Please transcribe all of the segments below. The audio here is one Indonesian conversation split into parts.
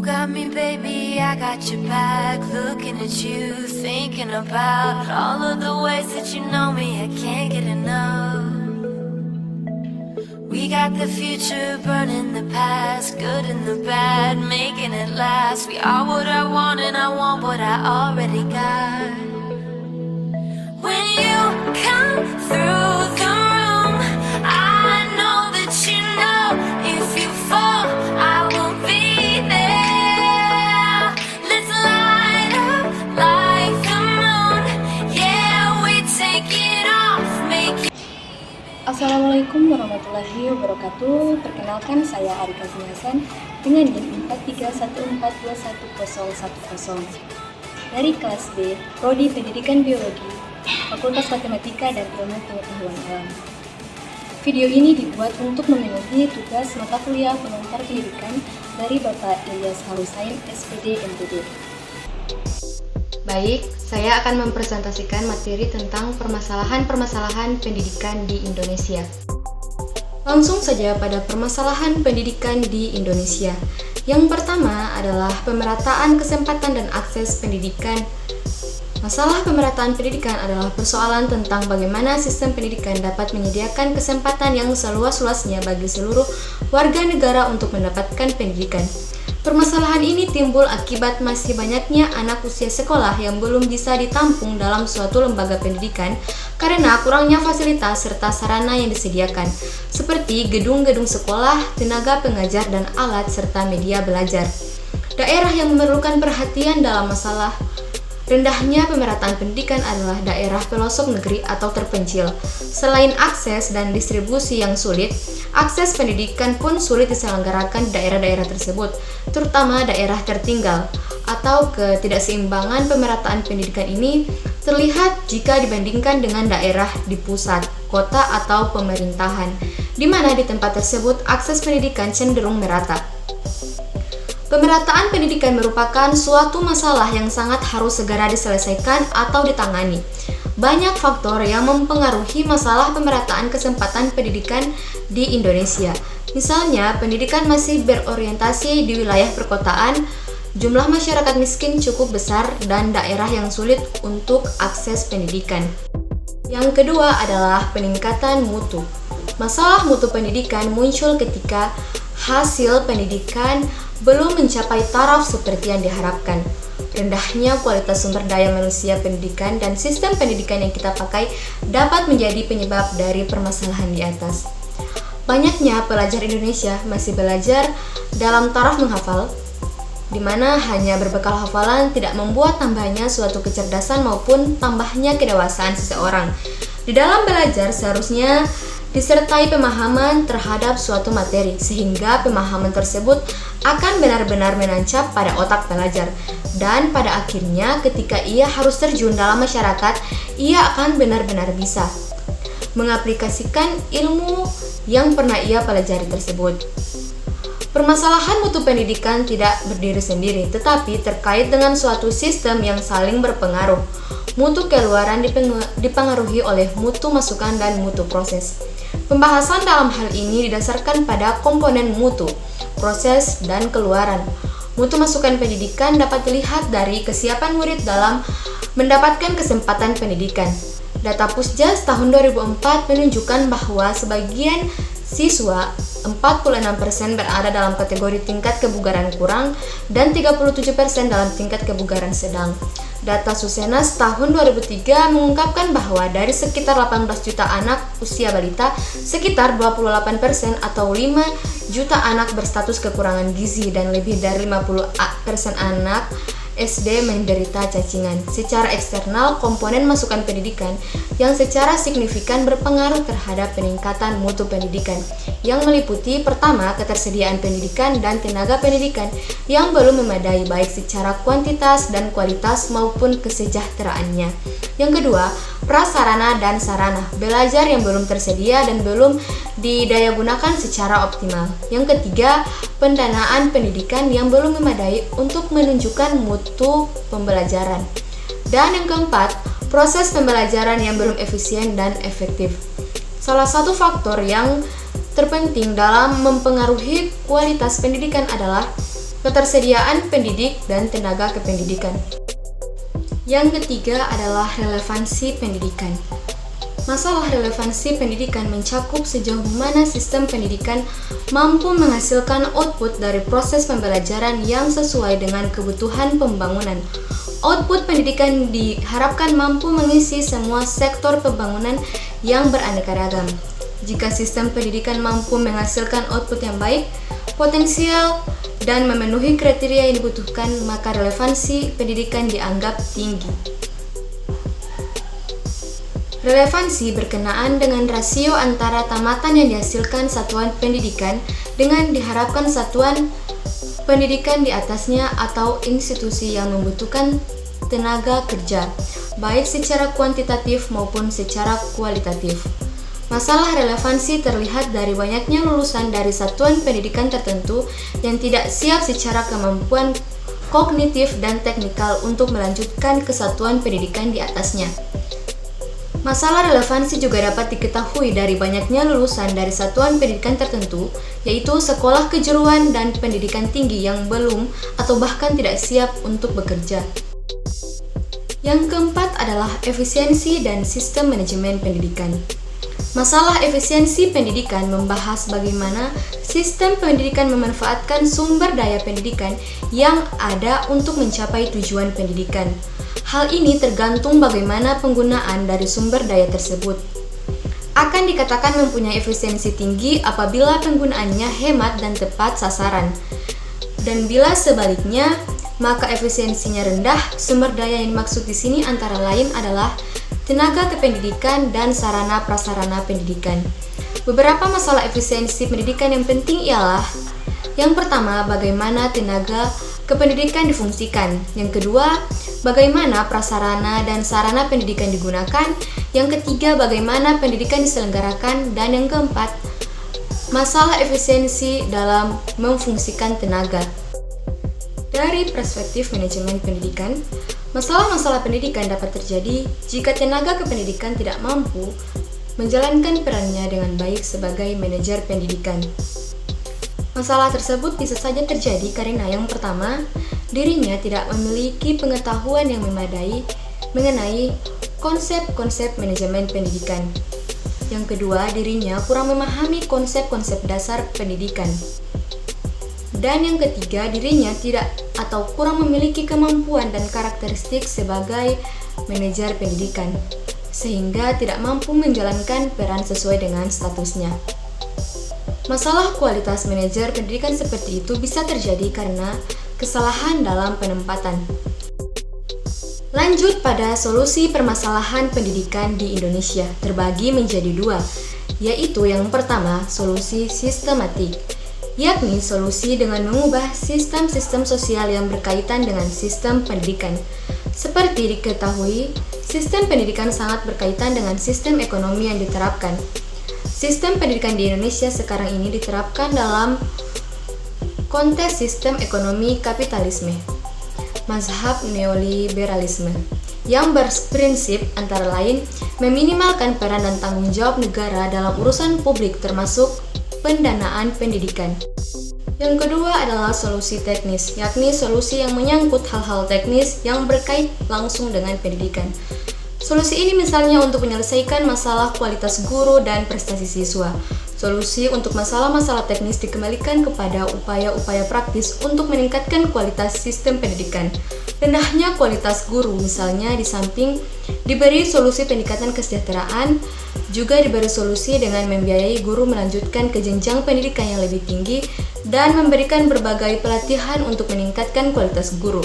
got me, baby, I got your back. Looking at you, thinking about all of the ways that you know me. I can't get enough. We got the future burning the past, good and the bad, making it last. We are what I want and I want what I already got. When you come through the room, I know that you know if you fall, I will be there. Let's light up like the moon. Yeah, we take it off, make it. Assalamualaikum warahmatullahi wabarakatuh. Perkenalkan, saya Arika Hasan dengan NIM 4314211010 dari kelas B, Prodi Pendidikan Biologi, Fakultas Matematika dan Ilmu Pengetahuan Alam. Video ini dibuat untuk memenuhi tugas mata kuliah pengantar pendidikan dari Bapak Ilyas Harusain, SPD MTD. Baik, saya akan mempresentasikan materi tentang permasalahan-permasalahan pendidikan di Indonesia. Langsung saja pada permasalahan pendidikan di Indonesia. Yang pertama adalah pemerataan kesempatan dan akses pendidikan. Masalah pemerataan pendidikan adalah persoalan tentang bagaimana sistem pendidikan dapat menyediakan kesempatan yang seluas-luasnya bagi seluruh warga negara untuk mendapatkan pendidikan. Permasalahan ini timbul akibat masih banyaknya anak usia sekolah yang belum bisa ditampung dalam suatu lembaga pendidikan karena kurangnya fasilitas serta sarana yang disediakan, seperti gedung-gedung sekolah, tenaga pengajar dan alat, serta media belajar. Daerah yang memerlukan perhatian dalam masalah rendahnya pemerataan pendidikan adalah daerah pelosok negeri atau terpencil. Selain akses dan distribusi yang sulit, akses pendidikan pun sulit diselenggarakan di daerah-daerah tersebut, terutama daerah tertinggal. Atau ketidakseimbangan pemerataan pendidikan ini terlihat jika dibandingkan dengan daerah di pusat, kota atau pemerintahan, di mana di tempat tersebut akses pendidikan cenderung merata. Pemerataan pendidikan merupakan suatu masalah yang sangat harus segera diselesaikan atau ditangani. Banyak faktor yang mempengaruhi masalah pemerataan kesempatan pendidikan di Indonesia. Misalnya, pendidikan masih berorientasi di wilayah perkotaan, jumlah masyarakat miskin cukup besar, dan daerah yang sulit untuk akses pendidikan. Yang kedua adalah peningkatan mutu. Masalah mutu pendidikan muncul ketika hasil pendidikan belum mencapai taraf seperti yang diharapkan. Rendahnya kualitas sumber daya manusia pendidikan dan sistem pendidikan yang kita pakai dapat menjadi penyebab dari permasalahan di atas. Banyaknya pelajar Indonesia masih belajar dalam taraf menghafal, di mana hanya berbekal hafalan tidak membuat tambahnya suatu kecerdasan maupun tambahnya kedewasaan seseorang. Di dalam belajar seharusnya disertai pemahaman terhadap suatu materi, sehingga pemahaman tersebut akan benar-benar menancap pada otak pelajar. Dan pada akhirnya ketika ia harus terjun dalam masyarakat, ia akan benar-benar bisa mengaplikasikan ilmu yang pernah ia pelajari tersebut. Permasalahan mutu pendidikan tidak berdiri sendiri, tetapi terkait dengan suatu sistem yang saling berpengaruh. Mutu keluaran dipengaruhi oleh mutu masukan dan mutu proses. Pembahasan dalam hal ini didasarkan pada komponen mutu, proses, dan keluaran. Mutu masukan pendidikan dapat dilihat dari kesiapan murid dalam mendapatkan kesempatan pendidikan. Data Pusjas tahun 2004 menunjukkan bahwa sebagian siswa 46% berada dalam kategori tingkat kebugaran kurang dan 37% dalam tingkat kebugaran sedang. Data Susenas tahun 2003 mengungkapkan bahwa dari sekitar 18 juta anak usia balita, sekitar 28% atau 5 juta anak berstatus kekurangan gizi dan lebih dari 50% anak SD menderita cacingan. Secara eksternal, komponen masukan pendidikan yang secara signifikan berpengaruh terhadap peningkatan mutu pendidikan, yang meliputi pertama, ketersediaan pendidikan dan tenaga pendidikan yang belum memadai baik secara kuantitas dan kualitas maupun kesejahteraannya. Yang kedua, prasarana dan sarana belajar yang belum tersedia dan belum didayagunakan secara optimal. Yang ketiga, pendanaan pendidikan yang belum memadai untuk menunjukkan mutu pembelajaran. Dan yang keempat, proses pembelajaran yang belum efisien dan efektif. Salah satu faktor yang terpenting dalam mempengaruhi kualitas pendidikan adalah ketersediaan pendidik dan tenaga kependidikan. Yang ketiga adalah relevansi pendidikan. Masalah relevansi pendidikan mencakup sejauh mana sistem pendidikan mampu menghasilkan output dari proses pembelajaran yang sesuai dengan kebutuhan pembangunan. Output pendidikan diharapkan mampu mengisi semua sektor pembangunan yang beraneka ragam. Jika sistem pendidikan mampu menghasilkan output yang baik, potensial, dan memenuhi kriteria yang dibutuhkan, maka relevansi pendidikan dianggap tinggi. Relevansi berkenaan dengan rasio antara tamatan yang dihasilkan satuan pendidikan dengan diharapkan satuan pendidikan di atasnya atau institusi yang membutuhkan tenaga kerja, baik secara kuantitatif maupun secara kualitatif. Masalah relevansi terlihat dari banyaknya lulusan dari satuan pendidikan tertentu yang tidak siap secara kemampuan kognitif dan teknikal untuk melanjutkan ke satuan pendidikan di atasnya. Masalah relevansi juga dapat diketahui dari banyaknya lulusan dari satuan pendidikan tertentu, yaitu sekolah kejuruan dan pendidikan tinggi yang belum atau bahkan tidak siap untuk bekerja. Yang keempat adalah efisiensi dan sistem manajemen pendidikan. Masalah efisiensi pendidikan membahas bagaimana sistem pendidikan memanfaatkan sumber daya pendidikan yang ada untuk mencapai tujuan pendidikan. Hal ini tergantung bagaimana penggunaan dari sumber daya tersebut. Akan dikatakan mempunyai efisiensi tinggi apabila penggunaannya hemat dan tepat sasaran. Dan bila sebaliknya, maka efisiensinya rendah. Sumber daya yang dimaksud di sini antara lain adalah tenaga kependidikan dan sarana prasarana pendidikan. Beberapa masalah efisiensi pendidikan yang penting ialah: yang pertama, bagaimana tenaga kependidikan difungsikan. Yang kedua, bagaimana prasarana dan sarana pendidikan digunakan. Yang ketiga, bagaimana pendidikan diselenggarakan. Dan yang keempat, masalah efisiensi dalam memfungsikan tenaga. Dari perspektif manajemen pendidikan, masalah-masalah pendidikan dapat terjadi jika tenaga kependidikan tidak mampu menjalankan perannya dengan baik sebagai manajer pendidikan. Masalah tersebut bisa saja terjadi karena yang pertama, dirinya tidak memiliki pengetahuan yang memadai mengenai konsep-konsep manajemen pendidikan. Yang kedua, dirinya kurang memahami konsep-konsep dasar pendidikan. Dan yang ketiga, dirinya tidak atau kurang memiliki kemampuan dan karakteristik sebagai manajer pendidikan, sehingga tidak mampu menjalankan peran sesuai dengan statusnya. Masalah kualitas manajer pendidikan seperti itu bisa terjadi karena kesalahan dalam penempatan. Lanjut pada solusi permasalahan pendidikan di Indonesia terbagi menjadi dua, yaitu yang pertama, solusi sistematik, yakni solusi dengan mengubah sistem-sistem sosial yang berkaitan dengan sistem pendidikan. Seperti diketahui, sistem pendidikan sangat berkaitan dengan sistem ekonomi yang diterapkan. Sistem pendidikan di Indonesia sekarang ini diterapkan dalam konteks sistem ekonomi kapitalisme, mazhab neoliberalisme, yang berprinsip antara lain meminimalkan peran dan tanggung jawab negara dalam urusan publik termasuk pendanaan pendidikan. Yang kedua adalah solusi teknis, yakni solusi yang menyangkut hal-hal teknis yang berkait langsung dengan pendidikan. Solusi ini misalnya untuk menyelesaikan masalah kualitas guru dan prestasi siswa. Solusi untuk masalah-masalah teknis dikembalikan kepada upaya-upaya praktis untuk meningkatkan kualitas sistem pendidikan. Rendahnya kualitas guru misalnya di samping diberi solusi peningkatan kesejahteraan, juga diberi solusi dengan membiayai guru melanjutkan ke jenjang pendidikan yang lebih tinggi dan memberikan berbagai pelatihan untuk meningkatkan kualitas guru.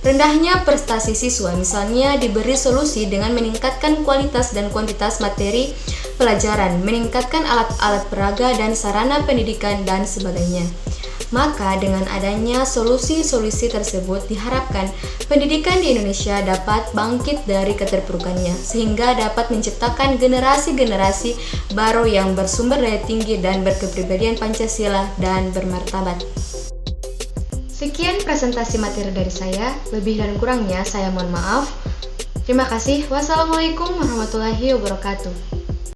Rendahnya prestasi siswa misalnya diberi solusi dengan meningkatkan kualitas dan kuantitas materi pelajaran, meningkatkan alat-alat peraga dan sarana pendidikan dan sebagainya. Maka dengan adanya solusi-solusi tersebut diharapkan pendidikan di Indonesia dapat bangkit dari keterpurukannya sehingga dapat menciptakan generasi-generasi baru yang bersumber daya tinggi dan berkepribadian Pancasila dan bermartabat. Sekian presentasi materi dari saya, lebih dan kurangnya saya mohon maaf. Terima kasih. Wassalamualaikum warahmatullahi wabarakatuh.